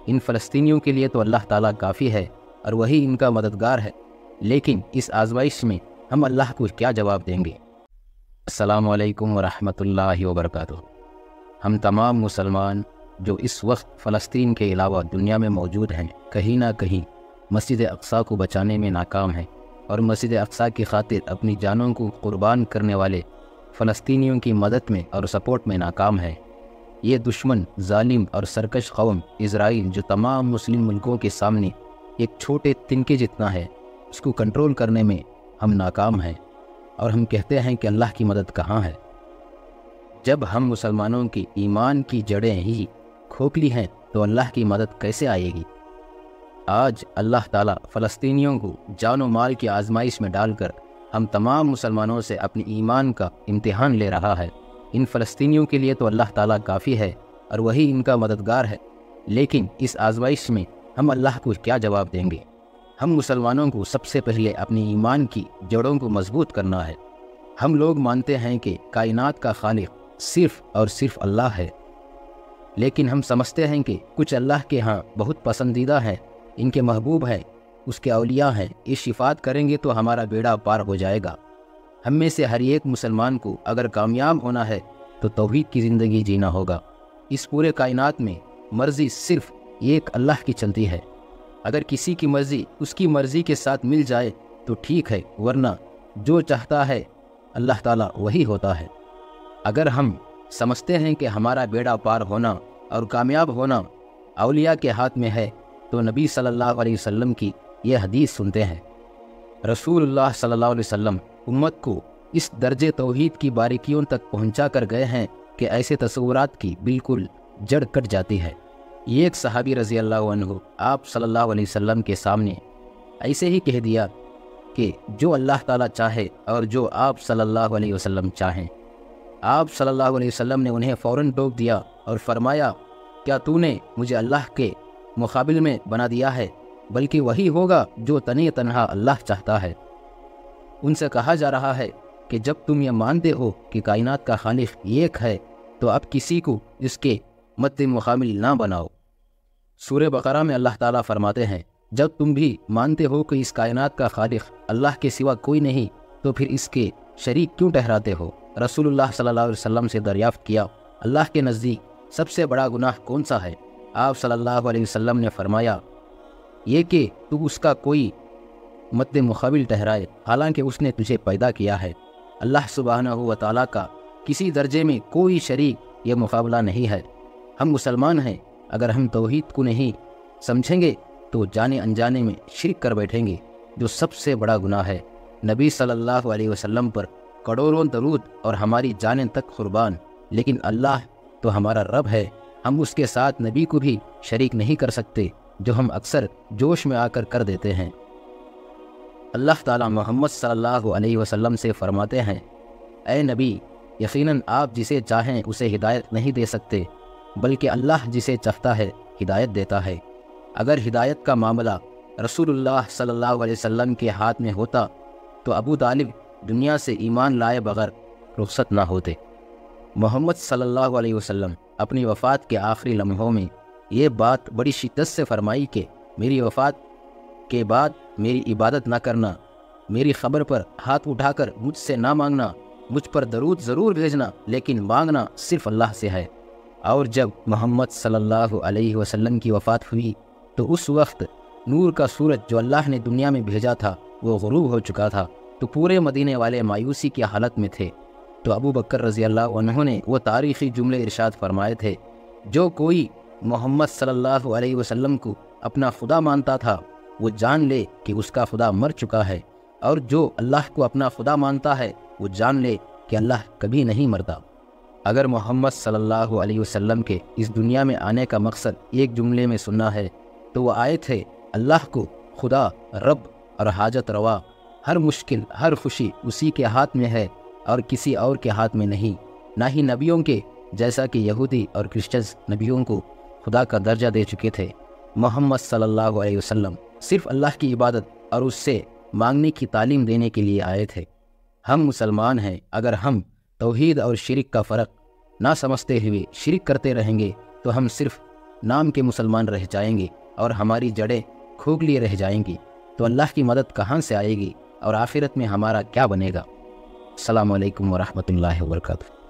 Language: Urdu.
ان فلسطینیوں کے لیے تو اللہ تعالیٰ کافی ہے اور وہی ان کا مددگار ہے، لیکن اس آزمائش میں ہم اللہ کو کیا جواب دیں گے؟ السلام علیکم ورحمۃ اللہ وبرکاتہ۔ ہم تمام مسلمان جو اس وقت فلسطین کے علاوہ دنیا میں موجود ہیں، کہیں نہ کہیں مسجد اقصیٰ کو بچانے میں ناکام ہیں، اور مسجد اقصیٰ کی خاطر اپنی جانوں کو قربان کرنے والے فلسطینیوں کی مدد میں اور سپورٹ میں ناکام ہیں۔ یہ دشمن، ظالم اور سرکش قوم اسرائیل جو تمام مسلم ملکوں کے سامنے ایک چھوٹے تنکے جتنا ہے، اس کو کنٹرول کرنے میں ہم ناکام ہیں، اور ہم کہتے ہیں کہ اللہ کی مدد کہاں ہے؟ جب ہم مسلمانوں کی ایمان کی جڑیں ہی کھوکھلی ہیں تو اللہ کی مدد کیسے آئے گی؟ آج اللہ تعالیٰ فلسطینیوں کو جان و مال کی آزمائش میں ڈال کر ہم تمام مسلمانوں سے اپنی ایمان کا امتحان لے رہا ہے۔ ان فلسطینیوں کے لیے تو اللہ تعالیٰ کافی ہے اور وہی ان کا مددگار ہے، لیکن اس آزمائش میں ہم اللہ کو کیا جواب دیں گے؟ ہم مسلمانوں کو سب سے پہلے اپنی ایمان کی جڑوں کو مضبوط کرنا ہے۔ ہم لوگ مانتے ہیں کہ کائنات کا خالق صرف اور صرف اللہ ہے، لیکن ہم سمجھتے ہیں کہ کچھ اللہ کے ہاں بہت پسندیدہ ہیں، ان کے محبوب ہیں، اس کے اولیاء ہیں، یہ شفاعت کریں گے تو ہمارا بیڑا پار ہو جائے گا۔ ہم میں سے ہر ایک مسلمان کو اگر کامیاب ہونا ہے تو توحید کی زندگی جینا ہوگا۔ اس پورے کائنات میں مرضی صرف ایک اللہ کی چلتی ہے۔ اگر کسی کی مرضی اس کی مرضی کے ساتھ مل جائے تو ٹھیک ہے، ورنہ جو چاہتا ہے اللہ تعالیٰ وہی ہوتا ہے۔ اگر ہم سمجھتے ہیں کہ ہمارا بیڑا پار ہونا اور کامیاب ہونا اولیاء کے ہاتھ میں ہے تو نبی صلی اللہ علیہ وسلم کی یہ حدیث سنتے ہیں۔ رسول اللہ صلی اللہ علیہ وسلم امت کو اس درجے توحید کی باریکیوں تک پہنچا کر گئے ہیں کہ ایسے تصورات کی بالکل جڑ کٹ جاتی ہے۔ یہ ایک صحابی رضی اللہ عنہ آپ صلی اللہ علیہ وسلم کے سامنے ایسے ہی کہہ دیا کہ جو اللہ تعالیٰ چاہے اور جو آپ صلی اللہ علیہ وسلم چاہیں۔ آپ صلی اللہ علیہ وسلم نے انہیں فوراً ٹوک دیا اور فرمایا، کیا تو نے مجھے اللہ کے مقابل میں بنا دیا ہے؟ بلکہ وہی ہوگا جو تنہا تنہا اللہ چاہتا ہے۔ ان سے کہا جا رہا ہے کہ جب تم یہ مانتے ہو کہ کائنات کا خالق ایک ہے تو اب کسی کو اس کے مد مقابل نہ بناؤ۔ سورہ بقرہ میں اللہ تعالیٰ فرماتے ہیں، جب تم بھی مانتے ہو کہ اس کائنات کا خالق اللہ کے سوا کوئی نہیں تو پھر اس کے شریک کیوں ٹھہراتے ہو؟ رسول اللہ صلی اللہ علیہ وسلم سے دریافت کیا، اللہ کے نزدیک سب سے بڑا گناہ کون سا ہے؟ آپ صلی اللہ علیہ وسلم نے فرمایا، یہ کہ تو اس کا کوئی مد مقابل ٹھہرائے، حالانکہ اس نے تجھے پیدا کیا ہے۔ اللہ سبحانہ و تعالیٰ کا کسی درجے میں کوئی شریک یا مقابلہ نہیں ہے۔ ہم مسلمان ہیں، اگر ہم توحید کو نہیں سمجھیں گے تو جانے انجانے میں شرک کر بیٹھیں گے، جو سب سے بڑا گناہ ہے۔ نبی صلی اللہ علیہ وسلم پر کروڑوں درود اور ہماری جانیں تک قربان، لیکن اللہ تو ہمارا رب ہے، ہم اس کے ساتھ نبی کو بھی شریک نہیں کر سکتے، جو ہم اکثر جوش میں آ کر دیتے ہیں۔ اللہ تعالیٰ محمد صلی اللہ علیہ وسلم سے فرماتے ہیں، اے نبی، یقیناً آپ جسے چاہیں اسے ہدایت نہیں دے سکتے، بلکہ اللہ جسے چاہتا ہے ہدایت دیتا ہے۔ اگر ہدایت کا معاملہ رسول اللہ صلی اللہ علیہ وسلم کے ہاتھ میں ہوتا تو ابو طالب دنیا سے ایمان لائے بغیر رخصت نہ ہوتے۔ محمد صلی اللہ علیہ وسلم اپنی وفات کے آخری لمحوں میں یہ بات بڑی شدت سے فرمائی کہ میری وفات کے بعد میری عبادت نہ کرنا، میری خبر پر ہاتھ اٹھا کر مجھ سے نہ مانگنا، مجھ پر درود ضرور بھیجنا، لیکن مانگنا صرف اللہ سے ہے۔ اور جب محمد صلی اللہ علیہ وسلم کی وفات ہوئی تو اس وقت نور کا سورج جو اللہ نے دنیا میں بھیجا تھا وہ غروب ہو چکا تھا، تو پورے مدینے والے مایوسی کی حالت میں تھے۔ تو ابو بکر رضی اللہ عنہ نے وہ تاریخی جملے ارشاد فرمائے تھے، جو کوئی محمد صلی اللہ علیہ وسلم کو اپنا خدا مانتا تھا وہ جان لے کہ اس کا خدا مر چکا ہے، اور جو اللہ کو اپنا خدا مانتا ہے وہ جان لے کہ اللہ کبھی نہیں مرتا۔ اگر محمد صلی اللہ علیہ وسلم کے اس دنیا میں آنے کا مقصد ایک جملے میں سننا ہے تو وہ آیت ہے، اللہ کو خدا، رب اور حاجت روا، ہر مشکل ہر خوشی اسی کے ہاتھ میں ہے اور کسی اور کے ہاتھ میں نہیں، نہ ہی نبیوں کے، جیسا کہ یہودی اور کرسچنز نبیوں کو خدا کا درجہ دے چکے تھے۔ محمد صلی اللہ علیہ وسلم صرف اللہ کی عبادت اور اس سے مانگنے کی تعلیم دینے کے لیے آئے تھے۔ ہم مسلمان ہیں، اگر ہم توحید اور شرک کا فرق نہ سمجھتے ہوئے شرک کرتے رہیں گے تو ہم صرف نام کے مسلمان رہ جائیں گے اور ہماری جڑیں کھوکھلی رہ جائیں گی تو اللہ کی مدد کہاں سے آئے گی اور آخرت میں ہمارا کیا بنے گا؟ السلام علیکم ورحمۃ اللہ وبرکاتہ۔